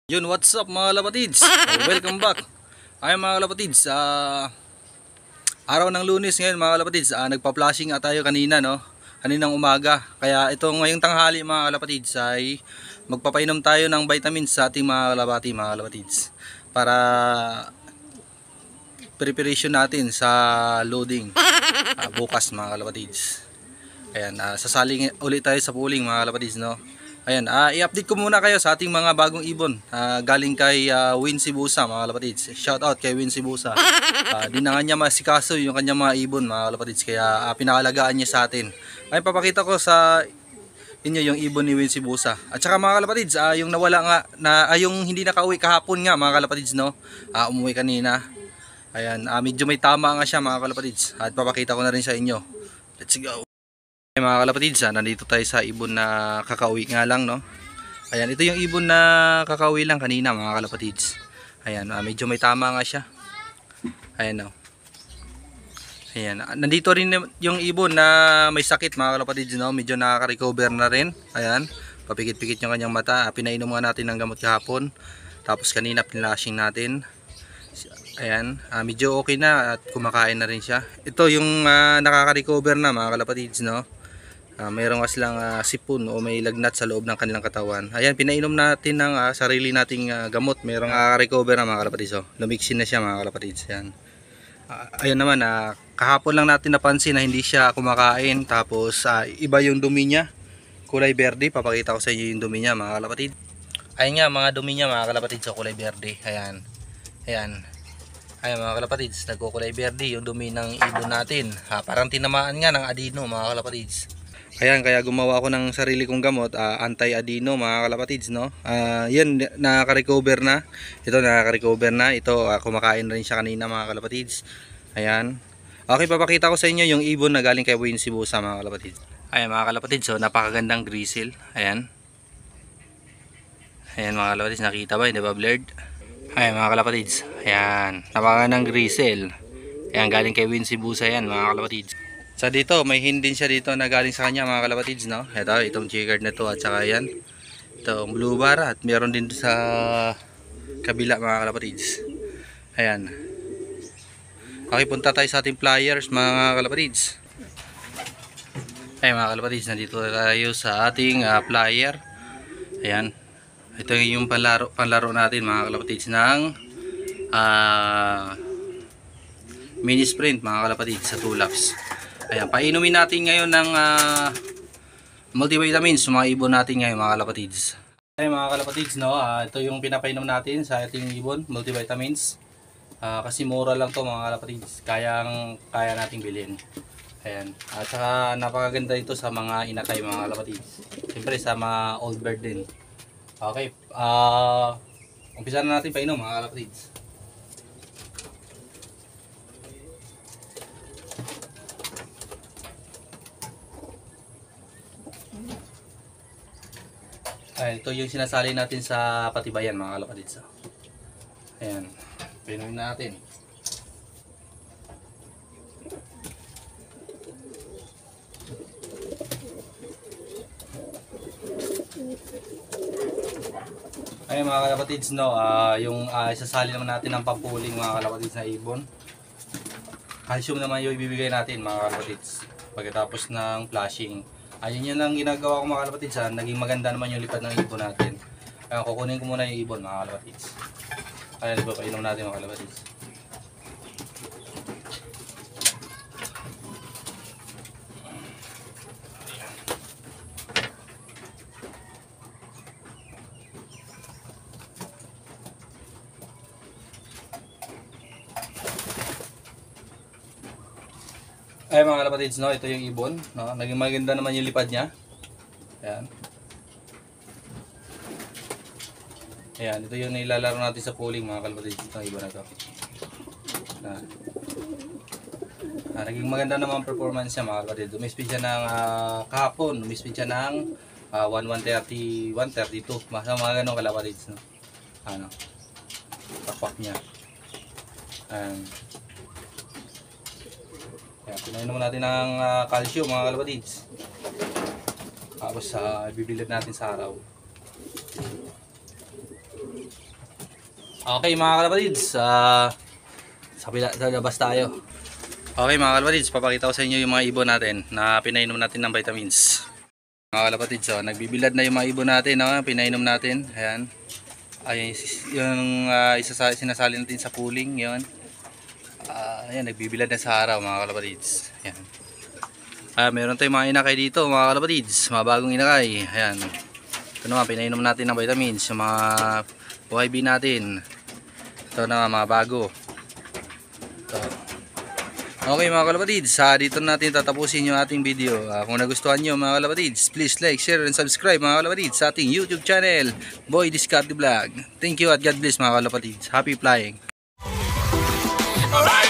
Yun, what's up mga kalapatids? Welcome back. Ay mga kalapatids, araw ng Lunes ngayon mga kalapatids. Nagpa-flashing tayo kanina, no? Kaninang umaga. Kaya ito ngayong tanghali mga kalapatids ay magpapainom tayo ng vitamins sa ating mga kalapatids. Para preparation natin sa loading bukas mga kalapatids. Ayan, sasali ulit tayo sa pooling mga kalapatids, no? Ayan, i-update ko muna kayo sa ating mga bagong ibon. Galing kay Wincy Busa mga kalapatids. Shout out kay Wincy Busa. Di na nga niya masikaso yung kanyang mga ibon mga kalapatids. Kaya pinakalagaan niya sa atin. Ay papakita ko sa inyo yung ibon ni Wincy Busa. At saka mga kalapatids, yung nawala nga, yung hindi nakauwi kahapon nga mga kalapatids, no? Umuwi kanina. Ayan, medyo may tama nga siya mga kalapatids. At papakita ko na rin sa inyo. Let's go. Mga kalapatids, nandito tayo sa ibon na kakauwi nga lang, no? Ayan, ito yung ibon na kakauwi lang kanina mga kalapatids. Ayan, medyo may tama nga siya. Ayan, no? Ayan, nandito rin yung ibon na may sakit mga kalapatids, no? Medyo nakaka-recover na rin. Ayan, papikit-pikit yung kanyang mata. Pinainom nga natin ng gamot kahapon. Tapos kanina pinlashing natin. Ayan, medyo okay na at kumakain na rin siya. Ito yung nakaka-recover na mga kalapatids, no? Mayroong silang sipon o may lagnat sa loob ng kanilang katawan. Ayan, pinainom natin ng sarili nating gamot. Mayroong recover na mga kalapatids. Lumiksin na siya mga kalapatids. Ayan. Ayun naman, kahapon lang natin napansin na hindi siya kumakain. Tapos iba yung dumi niya. Kulay berde. Papakita ko sa inyo yung dumi niya mga kalapatids. Ayan nga mga dumi niya mga kalapatids. So, kulay berde. Ayan. Ayan. Ayan mga kalapatids. Nagkukulay berde yung dumi ng ibon natin. Parang tinamaan nga ng adino mga kalapatids. Ayan, kaya gumawa ako ng sarili kong gamot, anti-adeno mga kalapatids, no? Yan, nakaka-recover na. Ito nakaka-recover na. Ito, kumakain rin siya kanina mga kalapatids. Ayan. Okay, papakita ko sa inyo yung ibon na galing kay Wincy Busa mga kalapatids. Ayan mga kalapatids, so napakagandang grizzle. Ayan. Ayan mga kalapatids, nakita ba? Hindi ba blurred? Ayan mga kalapatids. Ayan, napakagandang grizzle. Ayan, galing kay Wincy Busa yan mga kalapatids. Sa dito, may hindi siya dito na galing sa kanya mga kalapatids, no? Ito, itong checkered na to at saka yan. Itong blue bar at meron din sa kabila mga kalapatids. Ayan. Okay, punta tayo sa ating pliers mga kalapatids. Ayan mga kalapatids, nandito tayo sa ating plier. Ayan. Ito yung panlaro natin mga kalapatids ng mini sprint mga kalapatids sa tulaps. Ayan, painumin natin ngayon ng multivitamins sa mga ibon natin ngayon mga kalapatids. Ayan mga kalapatids, no? Ito yung pinapainom natin sa ating ibon, multivitamins. Kasi mura lang to mga kalapatids. Kaya nating bilhin. Ayan. At saka napakaganda ito sa mga inakay mga kalapatids. Siyempre sa mga old bird din. Okay. Umpisa na natin painom mga kalapatids. Ayan, ito yung sinasali natin sa patibayan mga kalapatids. Ayan, pinuhin natin. Ayan mga kalapatids, no, yung isasali naman natin ng pampuling mga kalapatids na ibon. Calcium naman yung ibibigay natin mga kalapatids pagkatapos ng flashing. Ayun yun ang ginagawa ko mga kalapatids. Naging maganda naman yung lipad ng ibon natin. Kaya kukunin ko muna yung ibon mga kalapatids. Ayan, ipapainom natin mga kalapatids. Ay mga kalapatids, no, ito yung ibon, no. Naging maganda naman yung lipad niya. Ayan. Ayan, ito yung nilalaro natin sa pooling mga kalapatids, itong ibon na to. Naging maganda naman performance niya mga kalapatids. Umispid siya ng kahapon, umispid siya ng 130, 132. Mga ganong kalapatids, no. Ano, takpak niya. Ayan. Ayan, pinainom natin ng calcium mga kalapatids. Tapos bibilid natin sa araw. Okay mga kalapatids, sa labas tayo. Okay mga kalapatids, papakita ko sa inyo yung mga ibon natin na pinainom natin ng vitamins. Mga kalapatids, nagbibilad na yung mga ibon natin, pinainom natin. Ayan. Ay, yung sinasali natin sa pooling, yun. Ayan, nagbibilad na sa araw mga kalapatids. Ayan. Meron tayong mga inakay dito mga kalapatids, mga bagong inakay. Ayan. Ito naman, pinainom natin ng vitamins, yung mga YB natin. Ito na mga bago. Ito. Okay mga kalapatids, dito natin tatapusin yung ating video. Kung nagustuhan nyo mga kalapatids, please like, share, and subscribe mga kalapatids sa ating YouTube channel, Boy Discarte Vlog. Thank you at God bless mga kalapatids. Happy flying! Alright.